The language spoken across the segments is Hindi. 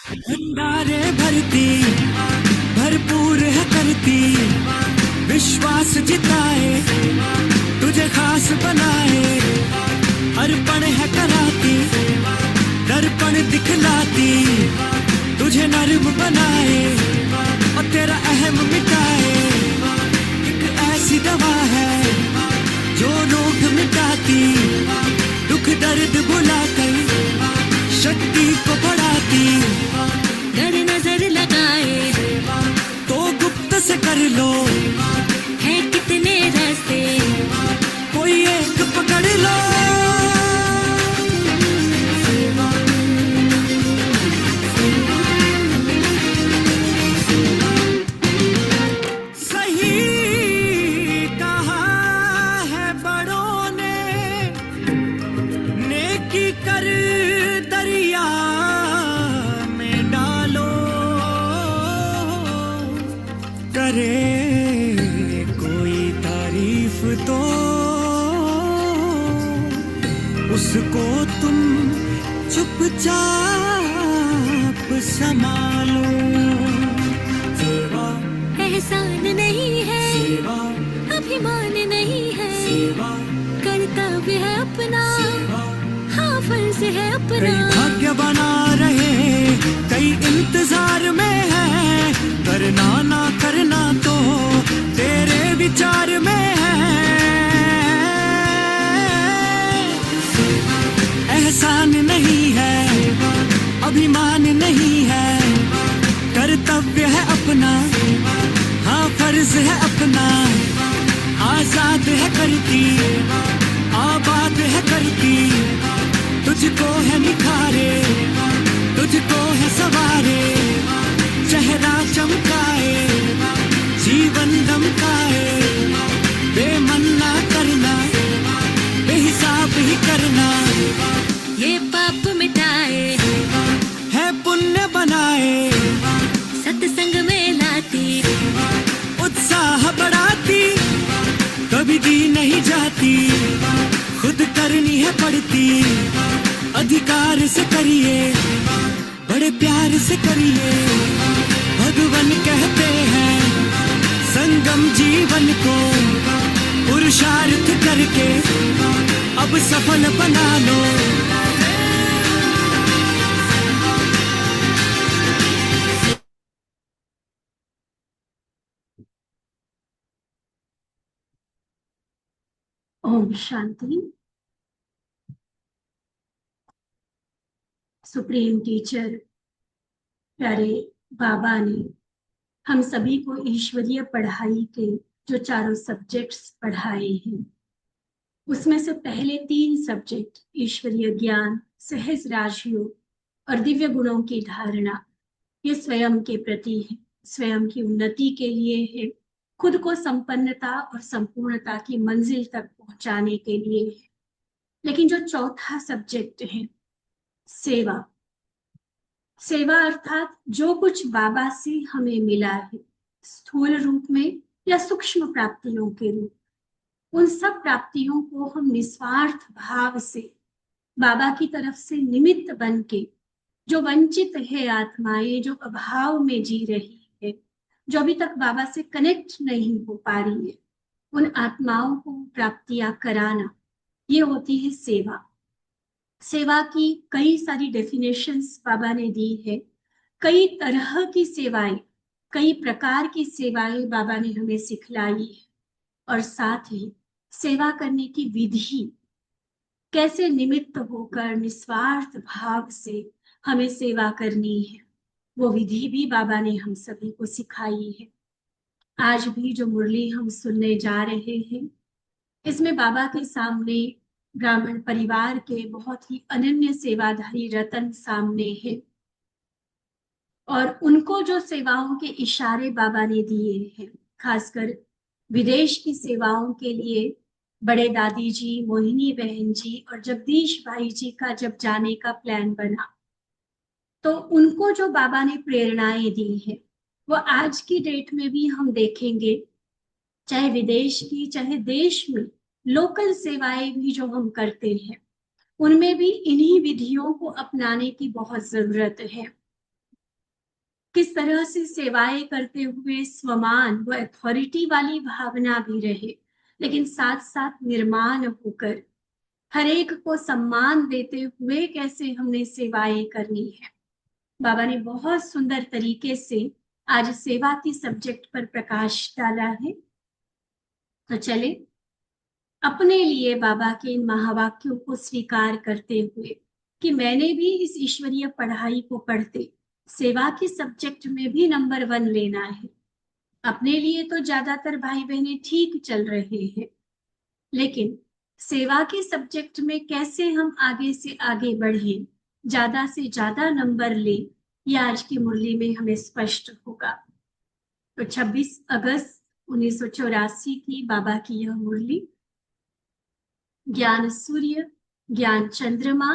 भंडारे भरती भरपूर है करती, विश्वास जिताए तुझे खास बनाए, अर्पण है कराती दर्पण दिखलाती, तुझे नर्म बनाए और तेरा अहम मिटाए। एक ऐसी दवा है जो रोग मिटाती, दुख दर्द बुलाकर शक्ति को बढ़ाती। डर नजर लगाए तो गुप्त से कर लो, है कितने रास्ते, कोई एक पकड़ लो। सही कहा है बड़ों ने, नेकी कर दरिया में डालो, करे कोई तारीफ तो उसको तुम चुपचाप संभालो। सेवा एहसान नहीं है, सेवा अभिमान नहीं है, सेवा कर्तव्य है अपना, सेवा। हाँ फर्ज है अपना। कई भाग्य बना रहे, कई इंतजार में है, करना ना करना तो तेरे विचार में है। एहसान नहीं है, अभिमान नहीं है, कर्तव्य है अपना, हाँ फर्ज है अपना। आजाद है करती, आबाद है करती, तुझको है निखारे, तुझको है सवारे, चेहरा चमकाए, जीवन दमकाए। बेमन ना करना, बेहिसाब ही करना, ये पाप मिटाए, है पुण्य बनाए, सत्संग में लाती, उत्साह बढ़ाती, कभी दी नहीं जाती, खुद करनी है पड़ती। अधिकार से करिए, बड़े प्यार से करिए, भगवान कहते हैं संगम जीवन को पुरुषार्थ करके अब सफल बना लो। ओम शांति। सुप्रीम टीचर प्यारे बाबा ने हम सभी को ईश्वरीय पढ़ाई के जो चारों सब्जेक्ट्स पढ़ाए हैं, उसमें से पहले 3 सब्जेक्ट ईश्वरीय ज्ञान, सहज राजयोग और दिव्य गुणों की धारणा, ये स्वयं के प्रति है, स्वयं की उन्नति के लिए है, खुद को संपन्नता और संपूर्णता की मंजिल तक पहुंचाने के लिए है। लेकिन जो चौथा सब्जेक्ट है सेवा, सेवा अर्थात जो कुछ बाबा से हमें मिला है, स्थूल रूप में या सूक्ष्म प्राप्तियों के रूप, उन सब प्राप्तियों को हम निस्वार्थ भाव से बाबा की तरफ से निमित्त बन के, जो वंचित है आत्माएं, जो अभाव में जी रही है, जो अभी तक बाबा से कनेक्ट नहीं हो पा रही है, उन आत्माओं को प्राप्तियां कराना, ये होती है सेवा। सेवा की कई सारी डेफिनेशंस बाबा ने दी है, कई तरह की सेवाएं, कई प्रकार की सेवाएं बाबा ने हमें सिखलाई है, और साथ ही सेवा करने की विधि, कैसे निमित्त होकर निस्वार्थ भाव से हमें सेवा करनी है, वो विधि भी बाबा ने हम सभी को सिखाई है। आज भी जो मुरली हम सुनने जा रहे हैं, इसमें बाबा के सामने ब्राह्मण परिवार के बहुत ही अनन्य सेवाधारी रतन सामने है, और उनको जो सेवाओं के इशारे बाबा ने दिए हैं, खासकर विदेश की सेवाओं के लिए बड़े दादी जी, मोहिनी बहन जी और जगदीश भाई जी का जब जाने का प्लान बना, तो उनको जो बाबा ने प्रेरणाएं दी है, वो आज की डेट में भी हम देखेंगे, चाहे विदेश की चाहे देश में लोकल सेवाएं भी जो हम करते हैं, उनमें भी इन्हीं विधियों को अपनाने की बहुत जरूरत है। किस तरह से सेवाएं करते हुए स्वमान व अथॉरिटी वाली भावना भी रहे, लेकिन साथ साथ निर्माण होकर हर एक को सम्मान देते हुए कैसे हमने सेवाएं करनी है। बाबा ने बहुत सुंदर तरीके से आज सेवा की सब्जेक्ट पर प्रकाश डाला है। तो चले अपने लिए बाबा के इन महावाक्यों को स्वीकार करते हुए कि मैंने भी इस ईश्वरीय पढ़ाई को पढ़ते सेवा के सब्जेक्ट में भी नंबर 1 लेना है। अपने लिए तो ज्यादातर भाई बहनें ठीक चल रहे हैं, लेकिन सेवा के सब्जेक्ट में कैसे हम आगे से आगे बढ़े, ज्यादा से ज्यादा नंबर ले, ये आज की मुरली में हमें स्पष्ट होगा। तो 26 अगस्त 1984 की बाबा की यह मुरली ज्ञान सूर्य, ज्ञान चंद्रमा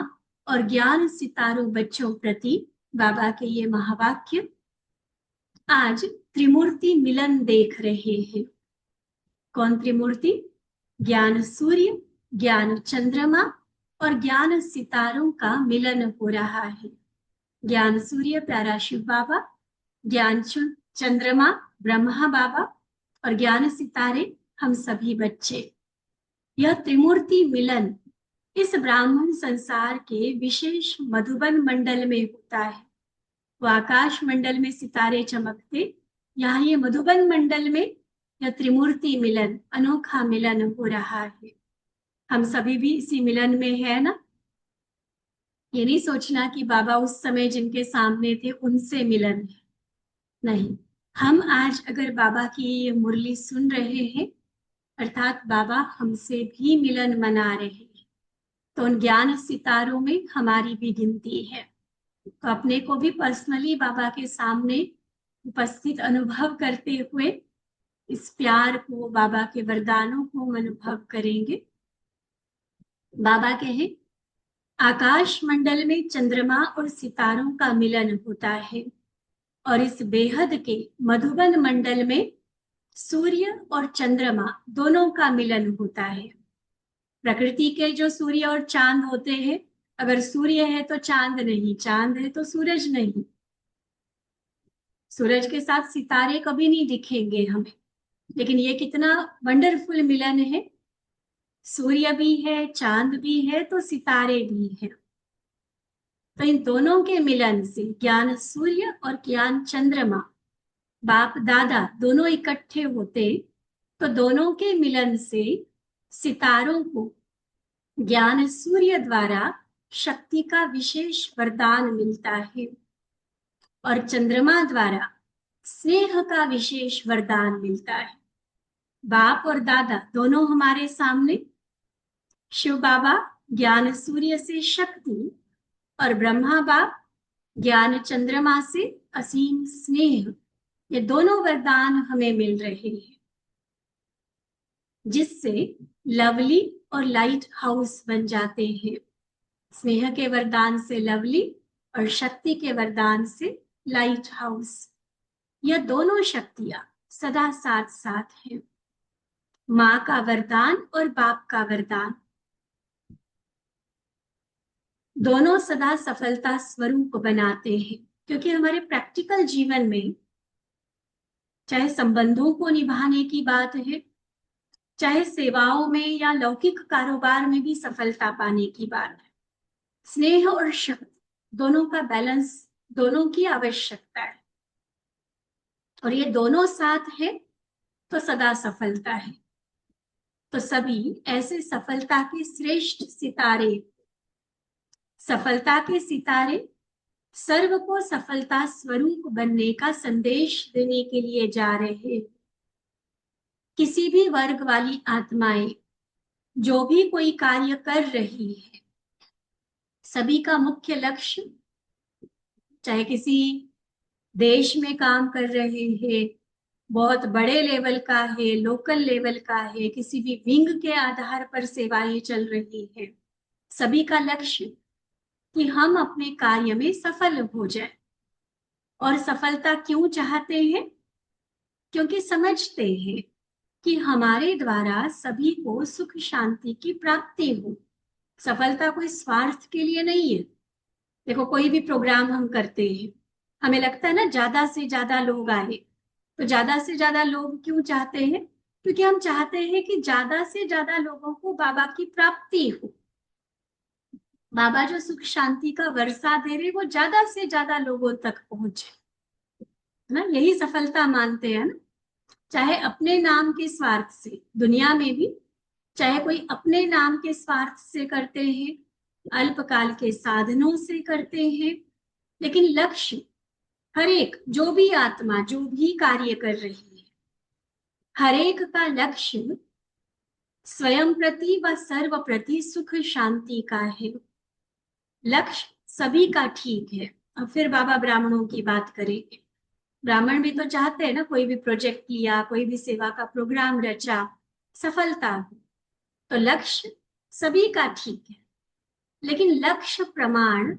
और ज्ञान सितारों बच्चों प्रति बाबा के ये महावाक्य आज त्रिमूर्ति मिलन देख रहे हैं। कौन त्रिमूर्ति? ज्ञान सूर्य, ज्ञान चंद्रमा और ज्ञान सितारों का मिलन हो रहा है। ज्ञान सूर्य प्यारा शिव बाबा, ज्ञान चंद्रमा ब्रह्मा बाबा और ज्ञान सितारे हम सभी बच्चे। यह त्रिमूर्ति मिलन इस ब्राह्मण संसार के विशेष मधुबन मंडल में होता है। वो आकाश मंडल में सितारे चमकते, यहाँ ये मधुबन मंडल में यह त्रिमूर्ति मिलन, अनोखा मिलन हो रहा है। हम सभी भी इसी मिलन में है ना। ये नहीं सोचना कि बाबा उस समय जिनके सामने थे उनसे मिलन है, नहीं। हम आज अगर बाबा की ये मुरली सुन रहे हैं, अर्थात बाबा हमसे भी मिलन मना रहे हैं, तो उन ज्ञान सितारों में हमारी भी गिनती है। तो अपने को भी पर्सनली बाबा के सामने उपस्थित अनुभव करते हुए इस प्यार को, बाबा के वरदानों को अनुभव करेंगे। बाबा कहे आकाश मंडल में चंद्रमा और सितारों का मिलन होता है और इस बेहद के मधुबन मंडल में सूर्य और चंद्रमा दोनों का मिलन होता है। प्रकृति के जो सूर्य और चांद होते हैं, अगर सूर्य है तो चांद नहीं, चांद है तो सूरज नहीं, सूरज के साथ सितारे कभी नहीं दिखेंगे हमें। लेकिन ये कितना वंडरफुल मिलन है, सूर्य भी है, चांद भी है तो सितारे भी है। तो इन दोनों के मिलन से ज्ञान सूर्य और ज्ञान चंद्रमा, बाप दादा दोनों इकट्ठे होते, तो दोनों के मिलन से सितारों को ज्ञान सूर्य द्वारा शक्ति का विशेष वरदान मिलता है और चंद्रमा द्वारा स्नेह का विशेष वरदान मिलता है। बाप और दादा दोनों हमारे सामने, शिव बाबा ज्ञान सूर्य से शक्ति और ब्रह्मा बाप ज्ञान चंद्रमा से असीम स्नेह, ये दोनों वरदान हमें मिल रहे हैं, जिससे लवली और लाइट हाउस बन जाते हैं। स्नेह के वरदान से लवली और शक्ति के वरदान से लाइट हाउस, यह दोनों शक्तियां सदा साथ साथ हैं। माँ का वरदान और बाप का वरदान दोनों सदा सफलता स्वरूप बनाते हैं, क्योंकि हमारे प्रैक्टिकल जीवन में चाहे संबंधों को निभाने की बात है, चाहे सेवाओं में या लौकिक कारोबार में भी सफलता पाने की बात है, स्नेह और शक्ति दोनों का बैलेंस, दोनों की आवश्यकता है। और ये दोनों साथ है तो सदा सफलता है। तो सभी ऐसे सफलता के श्रेष्ठ सितारे, सफलता के सितारे सर्व को सफलता स्वरूप बनने का संदेश देने के लिए जा रहे हैं। किसी भी वर्ग वाली आत्माएं जो भी कोई कार्य कर रही है, सभी का मुख्य लक्ष्य, चाहे किसी देश में काम कर रहे हैं, बहुत बड़े लेवल का है, लोकल लेवल का है, किसी भी विंग के आधार पर सेवाएं चल रही है, सभी का लक्ष्य कि हम अपने कार्य में सफल हो जाए। और सफलता क्यों चाहते हैं? क्योंकि समझते हैं कि हमारे द्वारा सभी को सुख शांति की प्राप्ति हो। सफलता कोई स्वार्थ के लिए नहीं है। देखो, कोई भी प्रोग्राम हम करते हैं, हमें लगता है ना ज्यादा से ज्यादा लोग आए, तो ज्यादा से ज्यादा लोग क्यों चाहते हैं? क्योंकि हम चाहते हैं कि ज्यादा से ज्यादा लोगों को बाबा की प्राप्ति हो। बाबा जो सुख शांति का वर्षा दे रहे वो ज्यादा से ज्यादा लोगों तक पहुंचे, है ना? यही सफलता मानते हैं ना। चाहे अपने नाम के स्वार्थ से, दुनिया में भी चाहे कोई अपने नाम के स्वार्थ से करते हैं, अल्पकाल के साधनों से करते हैं, लेकिन लक्ष्य हर एक, जो भी आत्मा जो भी कार्य कर रही है, हर एक का लक्ष्य स्वयं प्रति व सर्व प्रति सुख शांति का है। लक्ष्य सभी का ठीक है। अब फिर बाबा ब्राह्मणों की बात करेंगे। ब्राह्मण भी तो चाहते हैं ना, कोई भी प्रोजेक्ट लिया, कोई भी सेवा का प्रोग्राम रचा, सफलता हो। तो लक्ष्य सभी का ठीक है, लेकिन लक्ष्य प्रमाण,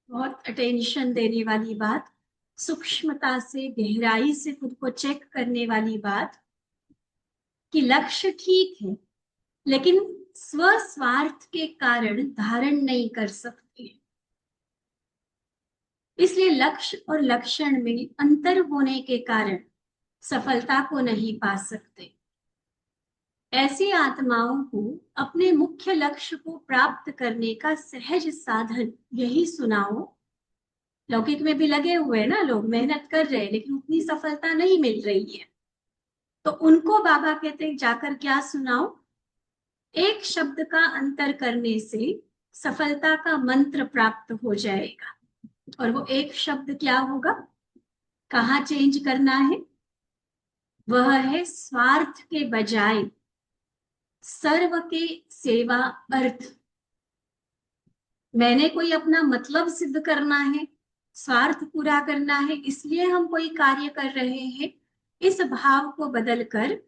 बहुत अटेंशन देने वाली बात, सूक्ष्मता से गहराई से खुद को चेक करने वाली बात, कि लक्ष्य ठीक है लेकिन स्वस्वार्थ के कारण धारण नहीं कर सकते। इसलिए लक्ष्य और लक्षण में अंतर होने के कारण सफलता को नहीं पा सकते। ऐसी आत्माओं को अपने मुख्य लक्ष्य को प्राप्त करने का सहज साधन यही सुनाओ। लौकिक में भी लगे हुए ना लोग, मेहनत कर रहे हैं लेकिन उतनी सफलता नहीं मिल रही है, तो उनको बाबा कहते हैं जाकर क्या सुनाओ? एक शब्द का अंतर करने से सफलता का मंत्र प्राप्त हो जाएगा। और वो एक शब्द क्या होगा? कहाँ चेंज करना है? वह है स्वार्थ के बजाय सर्व के सेवा अर्थ। मैंने कोई अपना मतलब सिद्ध करना है, स्वार्थ पूरा करना है, इसलिए हम कोई कार्य कर रहे हैं। इस भाव को बदलकर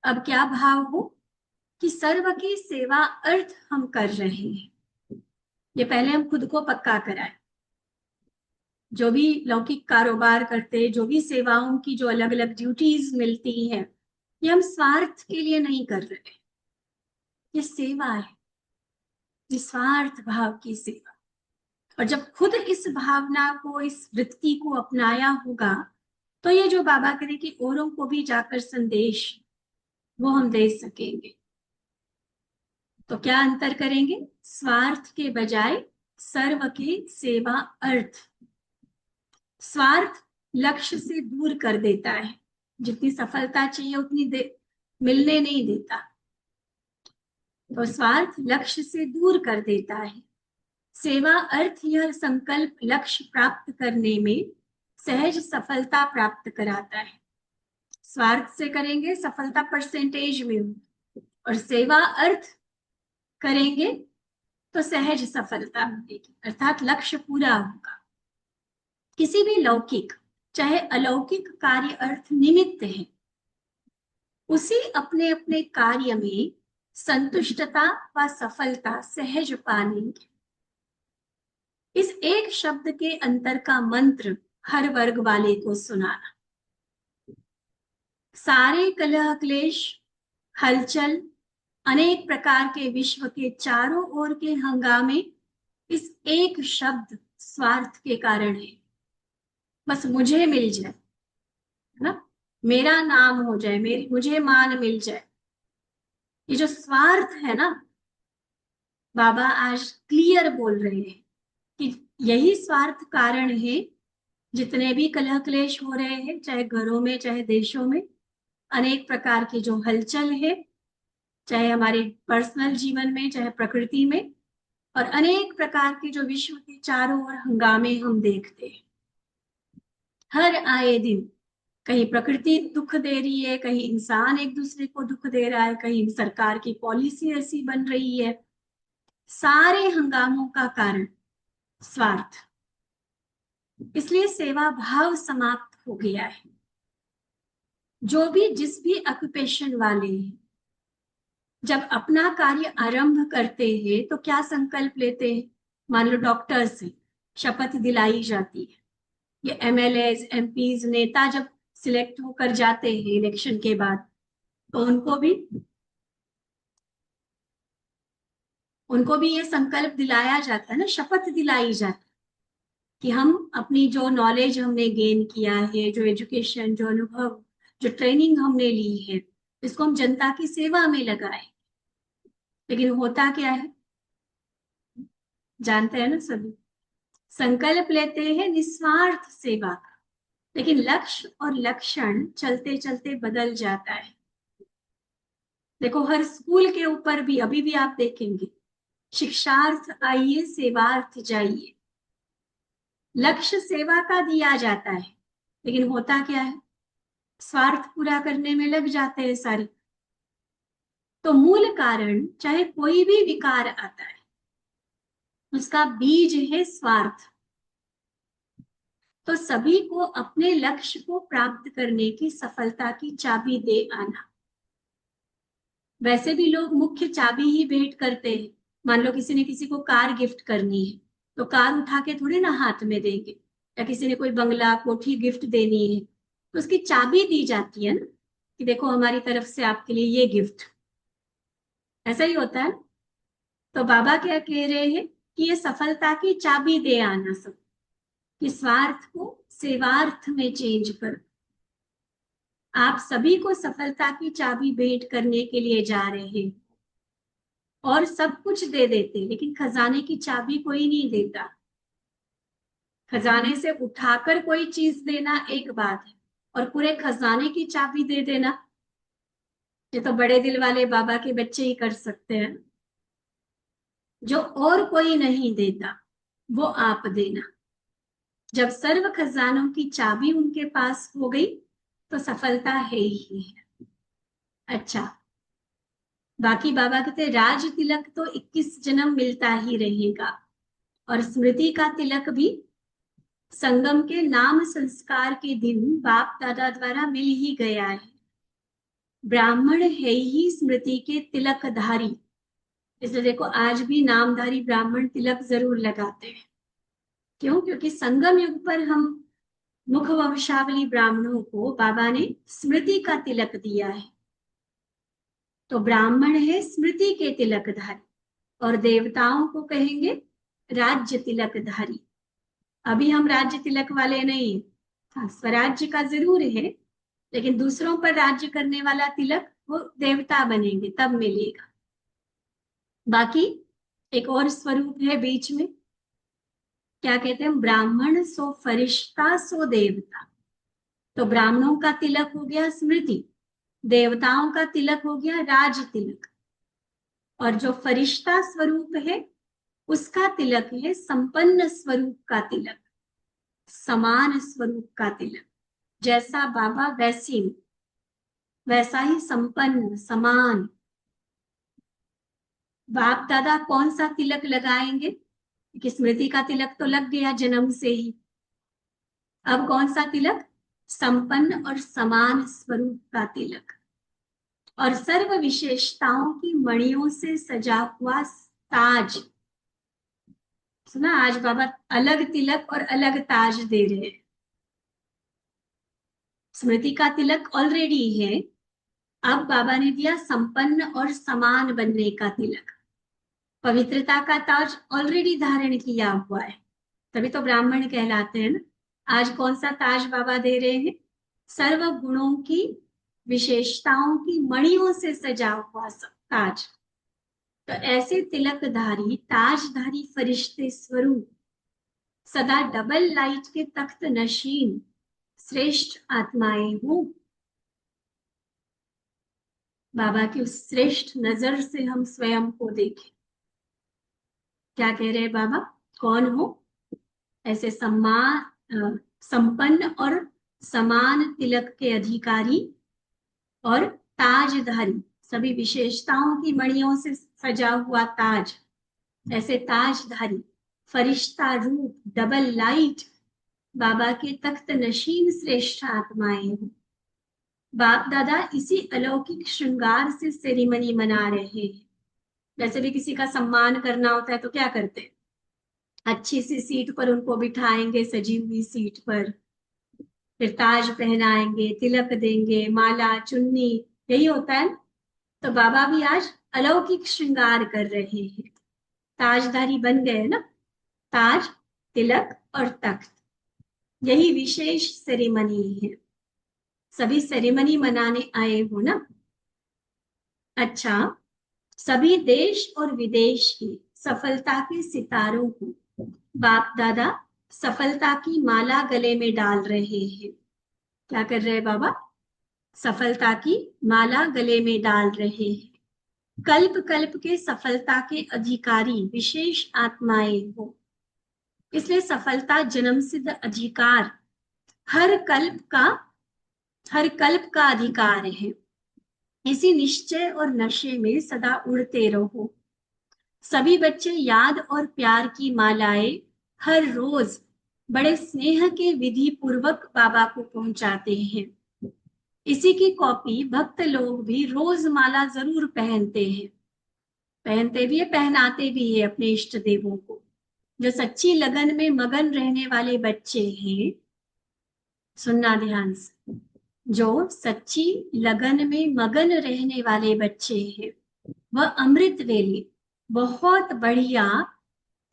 अब क्या भाव हो कि सर्व की सेवा अर्थ हम कर रहे हैं। ये पहले हम खुद को पक्का कराएं। जो भी लौकिक कारोबार करते, जो भी सेवाओं की जो अलग अलग ड्यूटीज मिलती हैं, ये हम स्वार्थ के लिए नहीं कर रहे, ये सेवा है, निस्वार्थ भाव की सेवा। और जब खुद इस भावना को, इस वृत्ति को अपनाया होगा, तो ये जो बाबा कहते कि औरों को भी जाकर संदेश वो हम दे सकेंगे। तो क्या अंतर करेंगे? स्वार्थ के बजाय सर्व के सेवा अर्थ। स्वार्थ लक्ष्य से दूर कर देता है, जितनी सफलता चाहिए उतनी मिलने नहीं देता। तो स्वार्थ लक्ष्य से दूर कर देता है। सेवा अर्थ यह संकल्प लक्ष्य प्राप्त करने में सहज सफलता प्राप्त कराता है। स्वार्थ से करेंगे सफलता परसेंटेज में हो, और सेवा अर्थ करेंगे तो सहज सफलता मिलेगी, अर्थात लक्ष्य पूरा होगा। किसी भी लौकिक चाहे अलौकिक कार्य अर्थ निमित्त है, उसी अपने अपने कार्य में संतुष्टता व सफलता सहज पालेंगे। इस एक शब्द के अंतर का मंत्र हर वर्ग वाले को सुनाना। सारे कलह क्लेश, हलचल, अनेक प्रकार के विश्व के चारों ओर के हंगामे इस एक शब्द स्वार्थ के कारण है। बस मुझे मिल जाए, है ना, मेरा नाम हो जाए, मुझे मान मिल जाए, ये जो स्वार्थ है ना, बाबा आज क्लियर बोल रहे हैं कि यही स्वार्थ कारण है जितने भी कलह क्लेश हो रहे हैं, चाहे घरों में चाहे देशों में, अनेक प्रकार की जो हलचल है, चाहे हमारे पर्सनल जीवन में चाहे प्रकृति में, और अनेक प्रकार के जो विश्व के चारों ओर हंगामे हम देखते हैं। हर आए दिन कहीं प्रकृति दुख दे रही है, कहीं इंसान एक दूसरे को दुख दे रहा है, कहीं सरकार की पॉलिसी ऐसी बन रही है। सारे हंगामों का कारण स्वार्थ। इसलिए सेवा भाव समाप्त हो गया है। जो भी जिस भी ऑक्यूपेशन वाले हैं, जब अपना कार्य आरंभ करते हैं तो क्या संकल्प लेते हैं? मान लो डॉक्टर से शपथ दिलाई जाती है, ये एमएलएज एमपीज नेता जब सिलेक्ट होकर जाते हैं इलेक्शन के बाद, तो उनको भी ये संकल्प दिलाया जाता है ना, शपथ दिलाई जाती है। कि हम अपनी जो नॉलेज हमने गेन किया है, जो एजुकेशन, जो अनुभव, जो ट्रेनिंग हमने ली है, इसको हम जनता की सेवा में लगाए। लेकिन होता क्या है, जानते हैं ना सभी, संकल्प लेते हैं निस्वार्थ सेवा का, लेकिन लक्ष्य और लक्षण चलते चलते बदल जाता है। देखो, हर स्कूल के ऊपर भी अभी भी आप देखेंगे, शिक्षार्थ आइए सेवार्थ जाइए। लक्ष्य सेवा का दिया जाता है, लेकिन होता क्या है, स्वार्थ पूरा करने में लग जाते हैं सारे। तो मूल कारण, चाहे कोई भी विकार आता है, उसका बीज है स्वार्थ। तो सभी को अपने लक्ष्य को प्राप्त करने की सफलता की चाबी दे आना। वैसे भी लोग मुख्य चाबी ही भेंट करते हैं। मान लो किसी ने किसी को कार गिफ्ट करनी है, तो कार उठा के थोड़े ना हाथ में देंगे, या किसी ने कोई बंगला कोठी गिफ्ट देनी है, तो उसकी चाबी दी जाती है ना, कि देखो हमारी तरफ से आपके लिए ये गिफ्ट। ऐसा ही होता है। तो बाबा क्या कह रहे हैं कि ये सफलता की चाबी दे आना सब, कि स्वार्थ को सेवार्थ में चेंज कर। आप सभी को सफलता की चाबी भेंट करने के लिए जा रहे हैं, और सब कुछ दे देते, लेकिन खजाने की चाबी कोई नहीं देता। खजाने से उठाकर कोई चीज देना एक बात है, और पूरे खजाने की चाबी दे देना, ये तो बड़े दिल वाले बाबा के बच्चे ही कर सकते हैं। जो और कोई नहीं देता वो आप देना। जब सर्व खजानों की चाबी उनके पास हो गई, तो सफलता है ही है। अच्छा, बाकी बाबा कहते राज तिलक तो 21 जन्म मिलता ही रहेगा, और स्मृति का तिलक भी संगम के नाम संस्कार के दिन बाप दादा द्वारा मिल ही गया है। ब्राह्मण है ही स्मृति के तिलकधारी, इसलिए देखो आज भी नामधारी ब्राह्मण तिलक जरूर लगाते हैं। क्यों? क्योंकि संगम युग पर हम मुख वंशावली ब्राह्मणों को बाबा ने स्मृति का तिलक दिया है। तो ब्राह्मण है स्मृति के तिलकधारी, और देवताओं को कहेंगे राज्य तिलकधारी। अभी हम राज्य तिलक वाले नहीं हैं। हाँ, स्वराज्य का जरूर है, लेकिन दूसरों पर राज्य करने वाला तिलक वो देवता बनेंगे तब मिलेगा। बाकी एक और स्वरूप है बीच में, क्या कहते हैं, ब्राह्मण सो फरिश्ता सो देवता। तो ब्राह्मणों का तिलक हो गया स्मृति, देवताओं का तिलक हो गया राज तिलक, और जो फरिश्ता स्वरूप है उसका तिलक है संपन्न स्वरूप का तिलक, समान स्वरूप का तिलक। जैसा बाबा वैसी वैसा ही संपन्न समान। बाप दादा कौन सा तिलक लगाएंगे, कि स्मृति का तिलक तो लग गया जन्म से ही। अब कौन सा तिलक? संपन्न और समान स्वरूप का तिलक, और सर्व विशेषताओं की मणियों से सजा हुआ ताज। सुना, आज बाबा अलग तिलक और अलग ताज दे रहे हैं। स्मृति का तिलक ऑलरेडी है, अब बाबा ने दिया संपन्न और समान बनने का तिलक। पवित्रता का ताज ऑलरेडी धारण किया हुआ है, तभी तो ब्राह्मण कहलाते हैं ना। आज कौन सा ताज बाबा दे रहे हैं? सर्व गुणों की विशेषताओं की मणियों से सजा हुआ ताज। तो ऐसे तिलकधारी ताजधारी फरिश्ते स्वरूप सदा डबल लाइट के तख्त नशीन श्रेष्ठ आत्माएं हो। बाबा की उस श्रेष्ठ नजर से हम स्वयं को देखें। क्या कह रहे हैं बाबा? कौन हो? ऐसे संपन्न और समान तिलक के अधिकारी और ताजधारी, सभी विशेषताओं की मणियों से सजा हुआ ताज। ऐसे ताजधारी फरिश्ता रूप डबल लाइट बाबा के तख्त नशीन श्रेष्ठ आत्माएं हो। बाप दादा इसी अलौकिक श्रृंगार से सेरेमनी मना रहे हैं। वैसे भी किसी का सम्मान करना होता है तो क्या करते हैं? अच्छी सी सीट पर उनको बिठाएंगे, सजी हुई सीट पर, फिर ताज पहनाएंगे, तिलक देंगे, माला चुन्नी, यही होता है। तो बाबा भी आज अलौकिक श्रृंगार कर रहे हैं, ताजधारी बन गए ना। ताज तिलक और तख्त, यही विशेष सेरेमनी है। सभी सेरेमनी मनाने आए हो ना? अच्छा, सभी देश और विदेश की सफलता के सितारों को बाप दादा सफलता की माला गले में डाल रहे हैं। क्या कर रहे हैं बाबा? सफलता की माला गले में डाल रहे हैं। कल्प कल्प के सफलता के अधिकारी विशेष आत्माएं हो, इसलिए सफलता जन्मसिद्ध अधिकार हर कल्प का अधिकार है। इसी निश्चय और नशे में सदा उड़ते रहो। सभी बच्चे याद और प्यार की मालाएं हर रोज बड़े स्नेह के विधि पूर्वक बाबा को पहुंचाते हैं। इसी की कॉपी भक्त लोग भी रोज माला जरूर पहनते हैं, पहनते भी है, पहनाते भी है अपने इष्ट देवों को। जो सच्ची लगन में मगन रहने वाले बच्चे हैं, सुनना ध्यान से, जो सच्ची लगन में मगन रहने वाले बच्चे हैं, वह अमृत वेले बहुत बढ़िया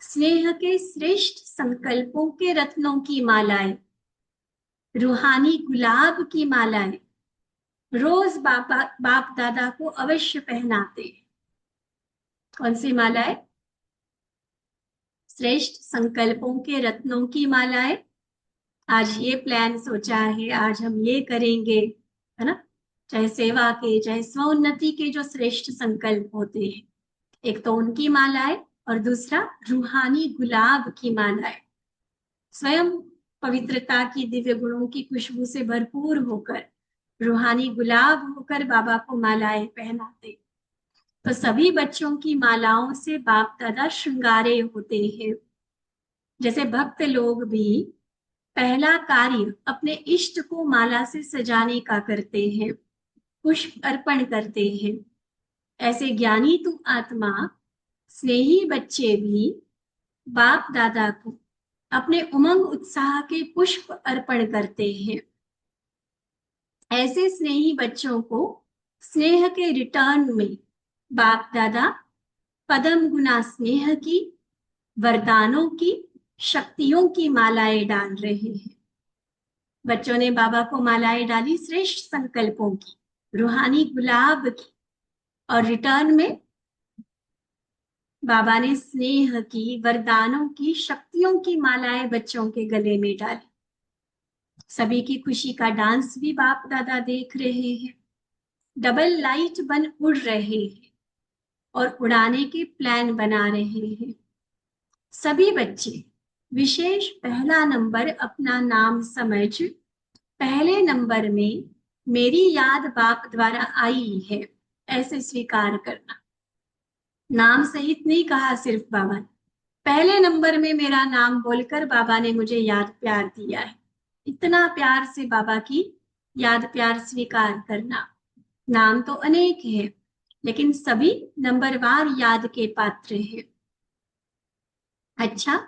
स्नेह के श्रेष्ठ संकल्पों के रत्नों की मालाएं, रूहानी गुलाब की मालाएं रोज बाप दादा को अवश्य पहनाते हैं। कौन सी मालाएं? श्रेष्ठ संकल्पों के रत्नों की मालाएं। आज ये प्लान सोचा है, आज हम ये करेंगे, है ना? चाहे सेवा के, चाहे स्वोन्नति के जो श्रेष्ठ संकल्प होते हैं, एक तो उनकी मालाएं और दूसरा रूहानी गुलाब की मालाएं। स्वयं पवित्रता की दिव्य गुणों की खुशबू से भरपूर होकर, रूहानी गुलाब होकर बाबा को मालाएं पहनाते। तो सभी बच्चों की मालाओं से बाप दादा श्रृंगारे होते हैं। जैसे भक्त लोग भी पहला कार्य अपने इष्ट को माला से सजाने का करते हैं, पुष्प अर्पण करते हैं, ऐसे ज्ञानी तू आत्मा स्नेही बच्चे भी बाप दादा को अपने उमंग उत्साह के पुष्प अर्पण करते हैं। ऐसे स्नेही बच्चों को स्नेह के रिटर्न में बाप दादा पदम गुना स्नेह की, वरदानों की, शक्तियों की मालाएं डाल रहे हैं। बच्चों ने बाबा को मालाएं डाली श्रेष्ठ संकल्पों की, रूहानी गुलाब की, और रिटर्न में बाबा ने स्नेह की, वरदानों की, शक्तियों की मालाएं बच्चों के गले में डाली। सभी की खुशी का डांस भी बाप दादा देख रहे हैं। डबल लाइट बन उड़ रहे हैं और उड़ाने के प्लान बना रहे हैं। सभी बच्चे विशेष पहला नंबर अपना नाम समझ पहले नंबर में मेरी याद बाप द्वारा आई है ऐसे स्वीकार करना। नाम सहित नहीं कहा सिर्फ बाबा ने, पहले नंबर में मेरा नाम बोलकर बाबा ने मुझे याद प्यार दिया है। इतना प्यार से बाबा की याद प्यार स्वीकार करना। नाम तो अनेक है, लेकिन सभी नंबरवार याद के पात्र हैं। अच्छा,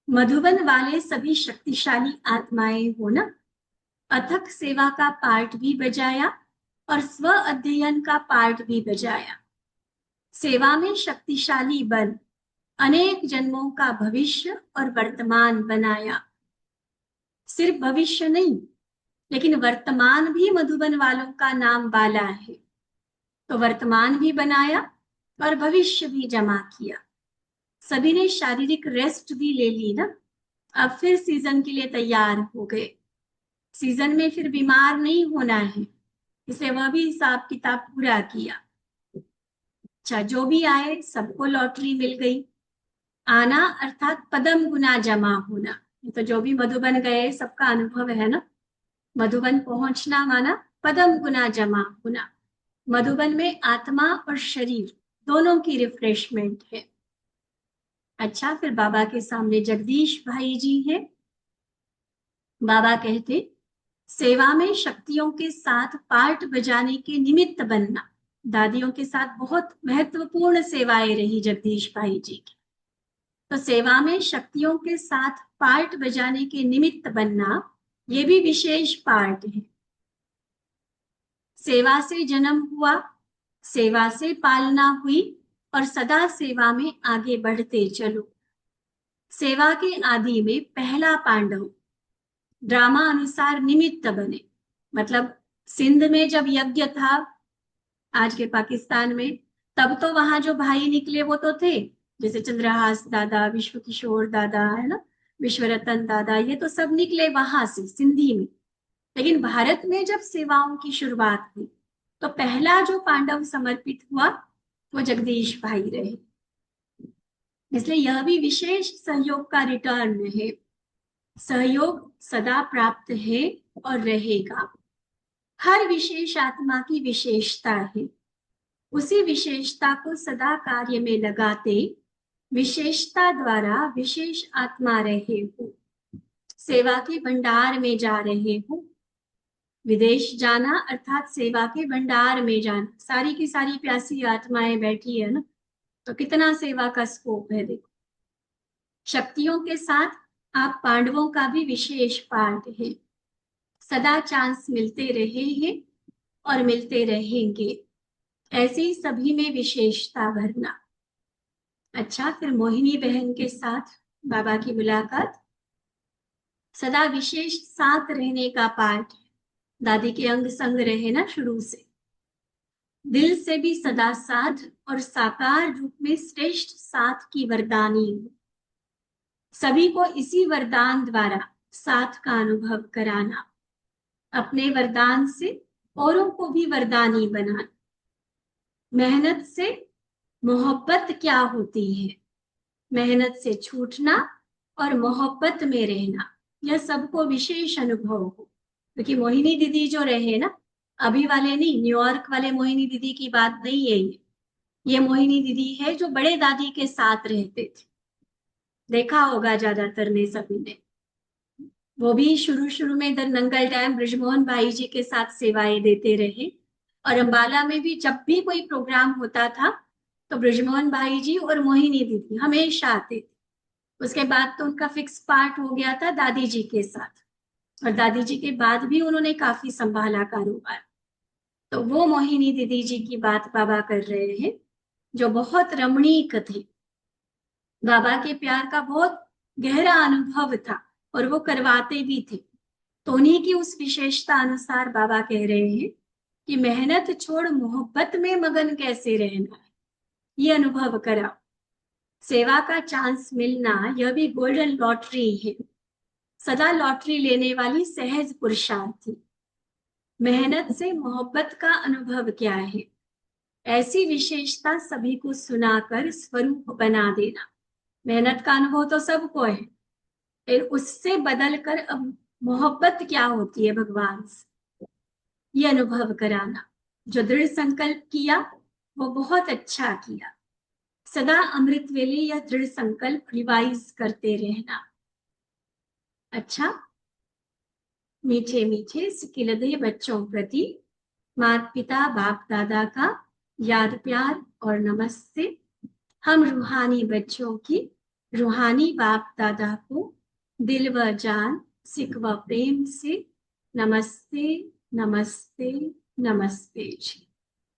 मधुबन वाले सभी शक्तिशाली आत्माएं हो ना? अथक सेवा का पार्ट भी बजाया और स्व अध्ययन का पार्ट भी बजाया। सेवा में शक्तिशाली बन अनेक जन्मों का भविष्य और वर्तमान बनाया। सिर्फ भविष्य नहीं, लेकिन वर्तमान भी मधुबन वालों का नाम वाला है। तो वर्तमान भी बनाया और भविष्य भी जमा किया। सभी ने शारीरिक रेस्ट भी ले ली ना, अब फिर सीजन के लिए तैयार हो गए। सीजन में फिर बीमार नहीं होना है, इसलिए वह भी हिसाब किताब पूरा किया। अच्छा, जो भी आए सबको लॉटरी मिल गई। आना अर्थात पदम गुना जमा होना। तो जो भी मधुबन गए सबका अनुभव है ना, मधुबन पहुंचना माना पदम गुना जमा होना। मधुबन में आत्मा और शरीर दोनों की रिफ्रेशमेंट है। अच्छा, फिर बाबा के सामने जगदीश भाई जी हैं। बाबा कहते, सेवा में शक्तियों के साथ पार्ट बजाने के निमित्त बनना। दादियों के साथ बहुत महत्वपूर्ण सेवाएं रही जगदीश भाई जी की। तो सेवा में शक्तियों के साथ पार्ट बजाने के निमित्त बनना, ये भी विशेष पार्ट है। सेवा से जन्म हुआ, सेवा से पालना हुई और सदा सेवा में आगे बढ़ते चलो। सेवा के आदि में पहला पांडव ड्रामा अनुसार निमित्त बने। मतलब सिंध में जब यज्ञ था, आज के पाकिस्तान में, तब तो वहां जो भाई निकले वो तो थे, जैसे चंद्रहास दादा, विश्व किशोर दादा, है ना, विश्वरतन दादा, ये तो सब निकले वहां से, सिंधी में। लेकिन भारत में जब सेवाओं की शुरुआत हुई तो पहला जो पांडव समर्पित हुआ वो जगदीश भाई रहे। इसलिए यह भी विशेष सहयोग का रिटर्न है। सहयोग सदा प्राप्त है और रहेगा। हर विशेष आत्मा की विशेषता है, उसी विशेषता को सदा कार्य में लगाते विशेषता द्वारा विशेष आत्मा रहे हो। सेवा के भंडार में जा रहे हो। विदेश जाना अर्थात सेवा के भंडार में जाना। सारी की सारी प्यासी आत्माएं बैठी है ना, तो कितना सेवा का स्कोप है। देखो, शक्तियों के साथ आप पांडवों का भी विशेष पार्ट है। सदा चांस मिलते रहे हैं और मिलते रहेंगे। ऐसे ही सभी में विशेषता भरना। अच्छा, फिर मोहिनी बहन के साथ बाबा की मुलाकात। सदा विशेष साथ रहने का पार्ट है। दादी के अंग संग रहे ना शुरू से। दिल से भी सदा साथ और साकार रूप में श्रेष्ठ साथ की वरदानी हो। सभी को इसी वरदान द्वारा साथ का अनुभव कराना। अपने वरदान से औरों को भी वरदानी बनाना। मेहनत से मोहब्बत क्या होती है, मेहनत से छूटना और मोहब्बत में रहना, यह सबको विशेष अनुभव हो। क्योंकि मोहिनी दीदी जो रहे ना, अभी वाले नहीं, न्यूयॉर्क वाले मोहिनी दीदी की बात नहीं है ये मोहिनी दीदी है जो बड़े दादी के साथ रहते थे। देखा होगा ज्यादातर ने, सभी ने। वो भी शुरू शुरू में इधर नंगल डैम ब्रिजमोहन भाई जी के साथ सेवाएं देते रहे। और अंबाला में भी जब भी कोई प्रोग्राम होता था तो ब्रिजमोहन भाई जी और मोहिनी दीदी हमेशा आते थे। उसके बाद तो उनका फिक्स पार्ट हो गया था दादी जी के साथ, और दादी जी के बाद भी उन्होंने काफी संभाला कारोबार। तो वो मोहिनी दीदी जी की बात बाबा कर रहे हैं, जो बहुत रमणीक थे। बाबा के प्यार का बहुत गहरा अनुभव था और वो करवाते भी थे। तो उन्हीं की उस विशेषता अनुसार बाबा कह रहे हैं कि मेहनत छोड़ मोहब्बत में मगन कैसे रहना है, ये अनुभव कराओ। सेवा का चांस मिलना यह भी गोल्डन लॉटरी है। सदा लॉटरी लेने वाली सहज पुरुषार्थी। मेहनत से मोहब्बत का अनुभव क्या है, ऐसी विशेषता सभी को सुनाकर स्वरूप बना देना। मेहनत का अनुभव तो सबको है, फिर उससे बदलकर अब मोहब्बत क्या होती है भगवान से, ये अनुभव कराना। जो दृढ़ संकल्प किया वो बहुत अच्छा किया। सदा अमृत वेले यह दृढ़ संकल्प रिवाइज करते रहना। अच्छा, मीठे मीठे सिकिलदे बच्चों प्रति माता पिता बाप दादा का याद प्यार और नमस्ते। हम रूहानी बच्चों की रूहानी बाप दादा को दिल व जान सिक व प्रेम से नमस्ते नमस्ते नमस्ते जी।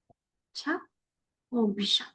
अच्छा, ओम शांति।